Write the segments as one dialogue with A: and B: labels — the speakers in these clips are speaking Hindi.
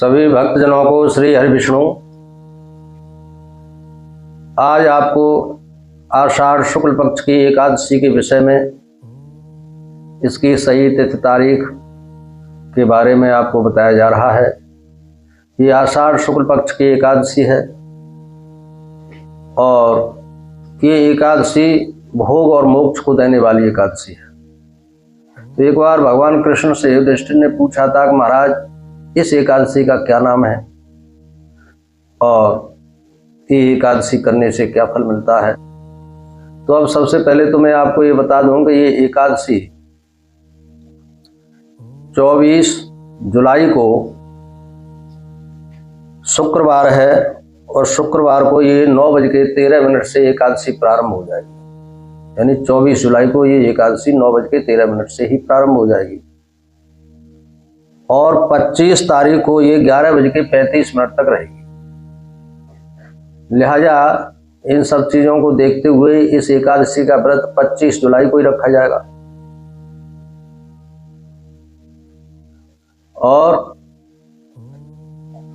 A: सभी भक्तजनों को श्री हरि विष्णु। आज आपको आषाढ़ शुक्ल पक्ष की एकादशी के विषय में, इसकी सही तिथि तारीख के बारे में आपको बताया जा रहा है। ये आषाढ़ शुक्ल पक्ष की एकादशी है और ये एकादशी भोग और मोक्ष को देने वाली एकादशी है। तो एक बार भगवान कृष्ण से युधिष्ठिर ने पूछा था कि महाराज, इस एकादशी का क्या नाम है और ये एकादशी करने से क्या फल मिलता है। तो अब सबसे पहले तो मैं आपको ये बता दूं कि ये एकादशी 24 जुलाई को शुक्रवार है और शुक्रवार को ये 9:13 से एकादशी प्रारंभ हो जाएगी। यानी 24 जुलाई को ये एकादशी 9:13 से ही प्रारंभ हो जाएगी और 25 तारीख को ये 11:35 तक रहेगी। लिहाजा इन सब चीजों को देखते हुए इस एकादशी का व्रत 25 जुलाई को ही रखा जाएगा। और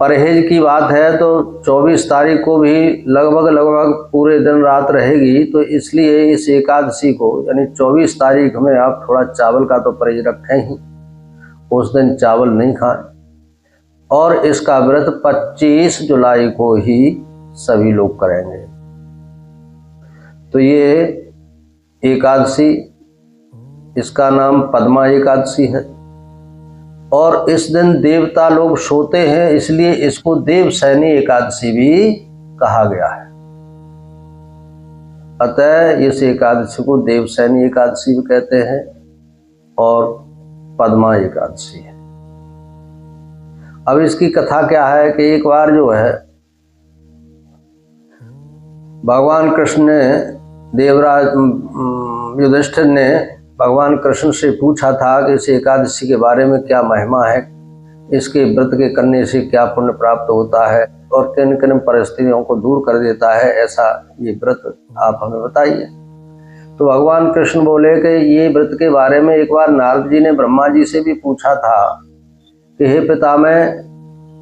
A: परहेज की बात है तो 24 तारीख को भी लगभग पूरे दिन रात रहेगी। तो इसलिए इस एकादशी को यानी 24 तारीख में आप थोड़ा चावल का तो परहेज रखें ही, उस दिन चावल नहीं खाएं। और इसका व्रत 25 जुलाई को ही सभी लोग करेंगे। तो ये एकादशी, इसका नाम पद्मा एकादशी है और इस दिन देवता लोग सोते हैं, इसलिए इसको देवसैनी एकादशी भी कहा गया है। अतः इस एकादशी को देवसैनी एकादशी भी कहते हैं और पद्मा एकादशी है। अब इसकी कथा क्या है कि एक बार जो है भगवान कृष्ण ने देवराज युधिष्ठिर ने भगवान कृष्ण से पूछा था कि इस एकादशी के बारे में क्या महिमा है, इसके व्रत के करने से क्या पुण्य प्राप्त होता है और किन किन परिस्थितियों को दूर कर देता है, ऐसा ये व्रत आप हमें बताइए। तो भगवान कृष्ण बोले कि ये व्रत के बारे में एक बार नारद जी ने ब्रह्मा जी से भी पूछा था कि हे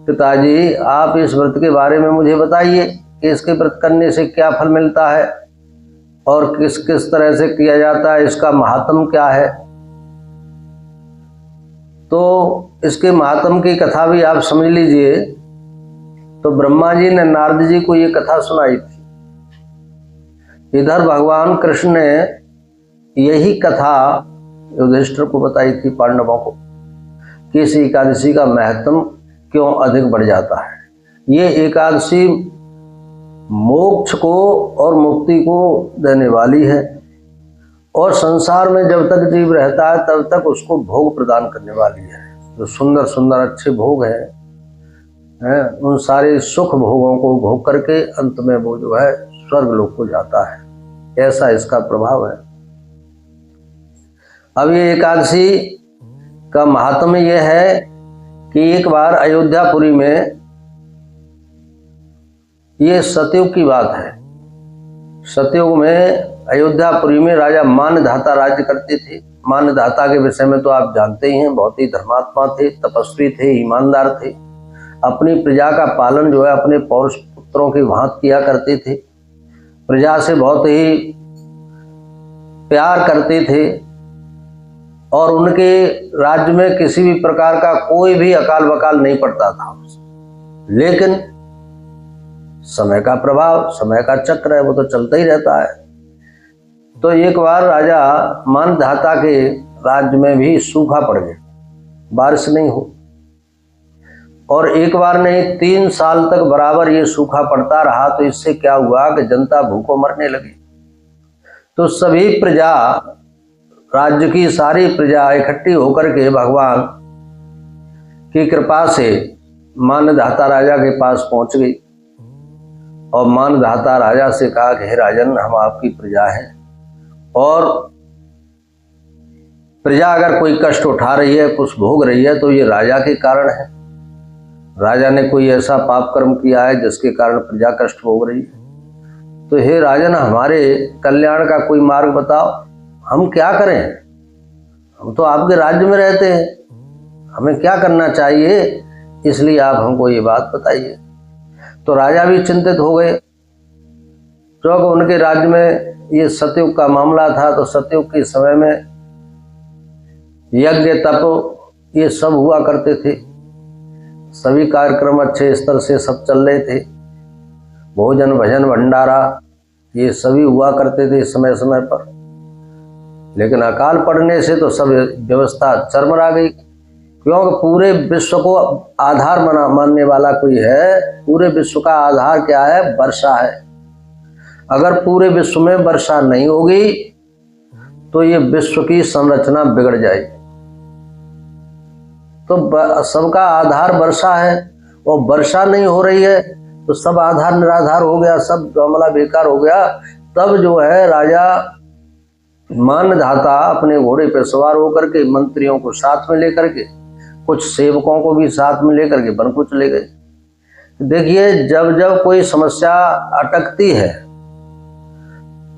A: पिताजी, आप इस व्रत के बारे में मुझे बताइए कि इसके व्रत करने से क्या फल मिलता है और किस किस तरह से किया जाता है, इसका महात्म क्या है। तो इसके महात्म की कथा भी आप समझ लीजिए। तो ब्रह्मा जी ने नारद जी को ये कथा सुनाई थी। इधर भगवान कृष्ण ने यही कथा युधिष्ठिर को बताई थी, पांडवों को, कि इस एकादशी का महत्व क्यों अधिक बढ़ जाता है। ये एकादशी मोक्ष को और मुक्ति को देने वाली है और संसार में जब तक जीव रहता है तब तक उसको भोग प्रदान करने वाली है। जो सुंदर सुंदर अच्छे भोग हैं, उन सारे सुख भोगों को भोग करके अंत में वो जो है स्वर्ग लोक को जाता है। ऐसा इसका प्रभाव है। अब ये एकादशी का महात्म्य यह है कि एक बार अयोध्यापुरी में, ये सतयुग की बात है, सतयुग में अयोध्यापुरी में राजा मानधाता राज्य करते थे। मानधाता के विषय में तो आप जानते ही हैं, बहुत ही धर्मात्मा थे, तपस्वी थे, ईमानदार थे। अपनी प्रजा का पालन जो है अपने पौरुष पुत्रों की भांति किया करते थे। प्रजा से बहुत ही प्यार करते थे और उनके राज्य में किसी भी प्रकार का कोई भी अकाल बकाल नहीं पड़ता था। लेकिन समय का प्रभाव, समय का चक्र है, वो तो चलता ही रहता है। तो एक बार राजा मानधाता के राज्य में भी सूखा पड़ गया, बारिश नहीं हो। और एक बार नहीं 3 साल तक बराबर ये सूखा पड़ता रहा। तो इससे क्या हुआ कि जनता भूखों मरने लगी। तो सभी प्रजा, राज्य की सारी प्रजा इकट्ठी होकर के भगवान की कृपा से मानधाता राजा के पास पहुंच गई और मानधाता राजा से कहा कि हे राजन, हम आपकी प्रजा हैं और प्रजा अगर कोई कष्ट उठा रही है, कुछ भोग रही है, तो ये राजा के कारण है। राजा ने कोई ऐसा पाप कर्म किया है जिसके कारण प्रजा कष्ट भोग रही है। तो हे राजन, हमारे कल्याण का कोई मार्ग बताओ, हम क्या करें, हम तो आपके राज्य में रहते हैं, हमें क्या करना चाहिए इसलिए आप हमको ये बात बताइए। तो राजा भी चिंतित हो गए, क्योंकि उनके राज्य में ये सतयुग का मामला था। तो सतयुग के समय में यज्ञ तप ये सब हुआ करते थे, सभी कार्यक्रम अच्छे स्तर से सब चल रहे थे, भोजन भजन भंडारा ये सभी हुआ करते थे समय समय पर। लेकिन अकाल पड़ने से तो सब व्यवस्था चरमरा गई, क्योंकि पूरे विश्व को आधार मानने वाला कोई है। पूरे विश्व का आधार क्या है? वर्षा है। अगर पूरे विश्व में वर्षा नहीं होगी तो ये विश्व की संरचना बिगड़ जाएगी। तो सबका आधार वर्षा है, और वर्षा नहीं हो रही है तो सब आधार निराधार हो गया, सब मामला बेकार हो गया। तब जो है राजा मानधाता अपने घोड़े पर सवार होकर के मंत्रियों को साथ में लेकर के, कुछ सेवकों को भी साथ में लेकर के वन को चले गए। देखिए, जब जब कोई समस्या अटकती है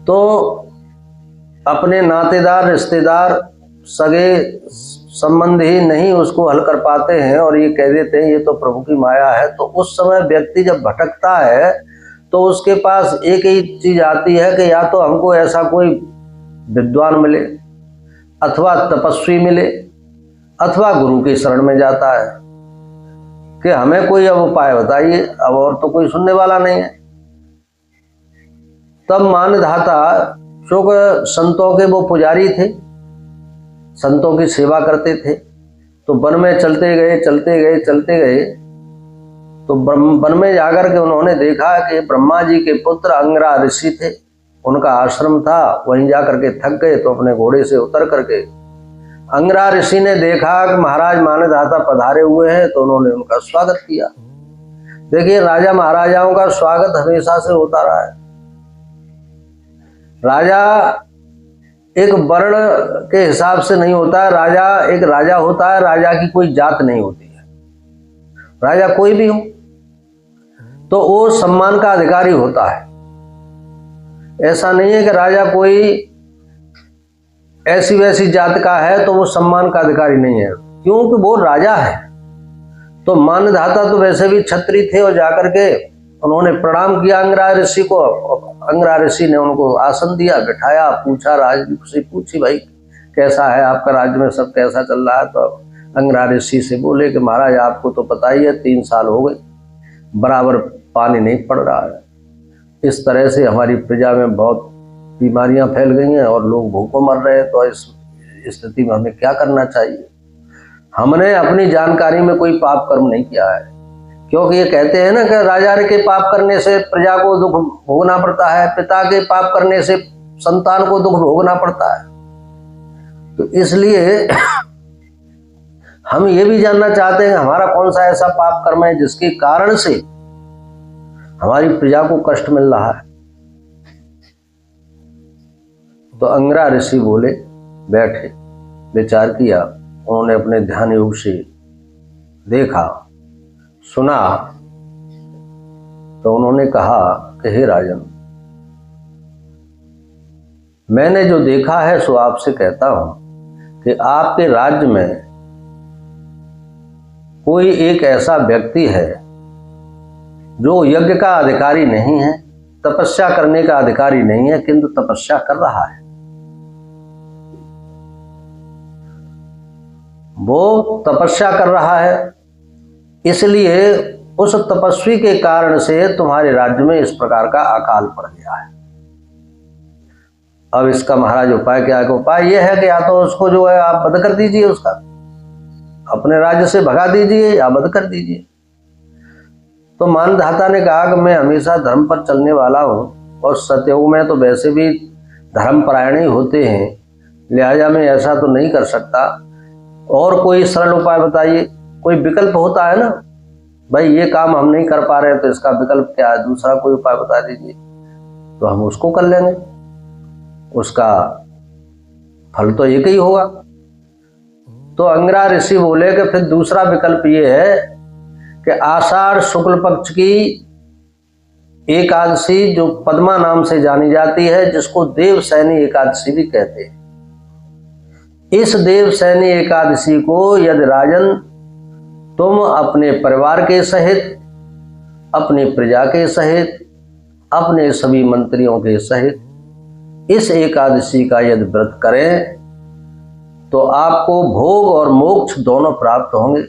A: तो अपने नातेदार रिश्तेदार सगे संबंधी नहीं उसको हल कर पाते हैं और ये कह देते हैं ये तो प्रभु की माया है। तो उस समय व्यक्ति जब भटकता है तो उसके पास एक ही चीज आती है कि या तो हमको ऐसा कोई विद्वान मिले, अथवा तपस्वी मिले, अथवा गुरु की शरण में जाता है कि हमें कोई अब उपाय बताइए। अब और तो कोई सुनने वाला नहीं है। तब मानधाता चूंकि संतों के वो पुजारी थे, संतों की सेवा करते थे, तो वन में चलते गए। तो वन में जाकर के उन्होंने देखा कि ब्रह्मा जी के पुत्र अंगरा ऋषि थे, उनका आश्रम था। वहीं जाकर के थक गए तो अपने घोड़े से उतर करके अंगरा ऋषि ने देखा कि महाराज मानधाता पधारे हुए हैं, तो उन्होंने उनका स्वागत किया। देखिए, राजा महाराजाओं का स्वागत हमेशा से होता रहा है। राजा एक वर्ण के हिसाब से नहीं होता है, राजा एक राजा होता है। राजा की कोई जात नहीं होती है, राजा कोई भी हो तो वो सम्मान का अधिकारी होता है। ऐसा नहीं है कि राजा कोई ऐसी वैसी जात का है तो वो सम्मान का अधिकारी नहीं है, क्योंकि वो राजा है। तो मानधाता तो वैसे भी क्षत्रिय थे और जाकर के उन्होंने प्रणाम किया अंगरा ऋषि को। अंगरा ऋषि ने उनको आसन दिया, बिठाया, पूछा, राज से पूछी भाई कैसा है आपका राज्य में सब कैसा चल रहा है। तो अंगरा ऋषि से बोले कि महाराज आपको तो पता ही है 3 साल हो गए, बराबर पानी नहीं पड़ रहा है। इस तरह से हमारी प्रजा में बहुत बीमारियां फैल गई हैं और लोग भूखों मर रहे हैं। तो इस स्थिति में हमें क्या करना चाहिए? हमने अपनी जानकारी में कोई पाप कर्म नहीं किया है, क्योंकि ये कहते हैं ना कि राजा के पाप करने से प्रजा को दुख भोगना पड़ता है, पिता के पाप करने से संतान को दुख भोगना पड़ता है। तो इसलिए हम ये भी जानना चाहते हैं हमारा कौन सा ऐसा पाप कर्म है जिसके कारण से हमारी प्रजा को कष्ट मिल रहा है। तो अंगरा ऋषि बोले, बैठे, विचार किया, उन्होंने अपने ध्यान योग से देखा, सुना, तो उन्होंने कहा कि हे राजन, मैंने जो देखा है सो आपसे कहता हूं कि आपके राज्य में कोई एक ऐसा व्यक्ति है जो यज्ञ का अधिकारी नहीं है, तपस्या करने का अधिकारी नहीं है, किंतु तपस्या कर रहा है। वो तपस्या कर रहा है, इसलिए उस तपस्वी के कारण से तुम्हारे राज्य में इस प्रकार का अकाल पड़ गया है। अब इसका महाराज उपाय क्या है? उपाय यह है कि या तो उसको जो है आप वध कर दीजिए, उसका अपने राज्य से भगा दीजिए या वध कर दीजिए। तो मानधाता ने कहा कि मैं हमेशा धर्म पर चलने वाला हूं और सतयुग में तो वैसे भी धर्मपरायण ही होते हैं, लिहाजा मैं ऐसा तो नहीं कर सकता। और कोई सरल उपाय बताइए, कोई विकल्प होता है ना भाई, ये काम हम नहीं कर पा रहे तो इसका विकल्प क्या है, दूसरा कोई उपाय बता दीजिए तो हम उसको कर लेंगे, उसका फल तो एक ही होगा। तो अंगरा ऋषि बोले कि फिर दूसरा विकल्प ये है कि आषाढ़ शुक्ल पक्ष की एकादशी जो पद्मा नाम से जानी जाती है, जिसको देवसैनी एकादशी भी कहते हैं, इस देवसैनी एकादशी को यदि राजन तुम अपने परिवार के सहित, अपने प्रजा के सहित, अपने सभी मंत्रियों के सहित इस एकादशी का यदि व्रत करें तो आपको भोग और मोक्ष दोनों प्राप्त होंगे।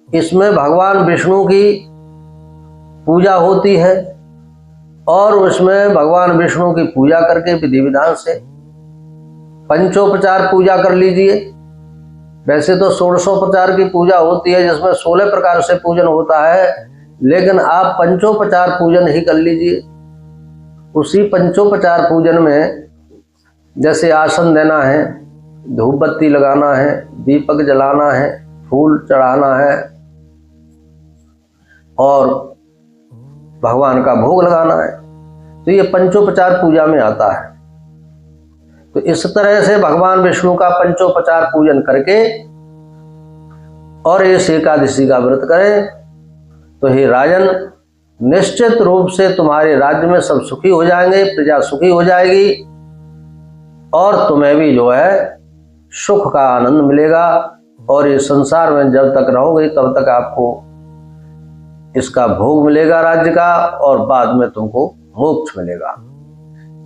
A: इसमें भगवान विष्णु की पूजा होती है और उसमें भगवान विष्णु की पूजा करके विधि विधान से पंचोपचार पूजा कर लीजिए। वैसे तो 16उपचार की पूजा होती है जिसमें 16 प्रकार से पूजन होता है, लेकिन आप पंचोपचार पूजन ही कर लीजिए। उसी पंचोपचार पूजन में जैसे आसन देना है, धूप बत्ती लगाना है, दीपक जलाना है, फूल चढ़ाना है और भगवान का भोग लगाना है, तो ये पंचोपचार पूजा में आता है। तो इस तरह से भगवान विष्णु का पंचोपचार पूजन करके और इस एकादशी का व्रत करें तो हे राजन, निश्चित रूप से तुम्हारे राज्य में सब सुखी हो जाएंगे, प्रजा सुखी हो जाएगी और तुम्हें भी जो है सुख का आनंद मिलेगा। और इस संसार में जब तक रहोगे तब तक आपको इसका भोग मिलेगा राज्य का, और बाद में तुमको मोक्ष मिलेगा।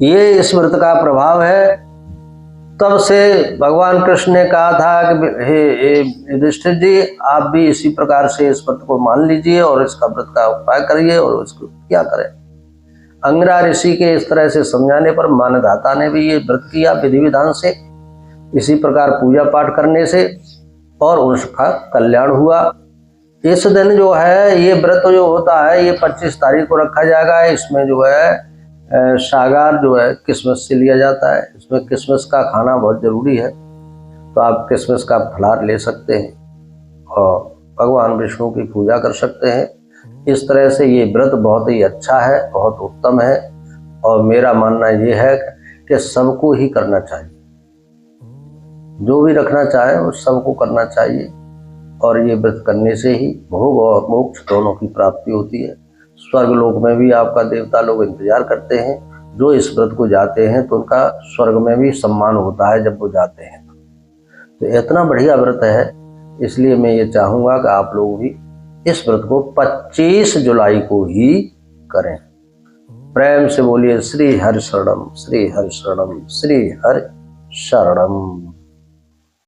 A: ये इस व्रत का प्रभाव है। तब से भगवान कृष्ण ने कहा था कि हे युधिष्ठिर जी, आप भी इसी प्रकार से इस व्रत को मान लीजिए और इसका व्रत का उपाय करिए और उसको क्या करें। अंगिरा ऋषि के इस तरह से समझाने पर मानधाता ने भी ये व्रत किया विधि विधान से, इसी प्रकार पूजा पाठ करने से, और उसका कल्याण हुआ। इस दिन जो है ये व्रत जो होता है ये 25 तारीख को रखा जाएगा। इसमें जो है सागार जो है किसमिस से लिया जाता है। इसमें किसमिस का खाना बहुत जरूरी है, तो आप किसमिस का फलाहार ले सकते हैं और भगवान विष्णु की पूजा कर सकते हैं। इस तरह से ये व्रत बहुत ही अच्छा है, बहुत उत्तम है, और मेरा मानना ये है कि सबको ही करना चाहिए। जो भी रखना चाहे वो सबको करना चाहिए, और ये व्रत करने से ही भोग और मोक्ष दोनों की प्राप्ति होती है। स्वर्ग लोक में भी आपका देवता लोग इंतजार करते हैं। जो इस व्रत को जाते हैं तो उनका स्वर्ग में भी सम्मान होता है जब वो जाते हैं। तो इतना बढ़िया व्रत है, इसलिए मैं ये चाहूँगा कि आप लोग भी इस व्रत को 25 जुलाई को ही करें। प्रेम से बोलिए श्री हरि शरणम, श्री हरि शरणम, श्री हरि शरणम।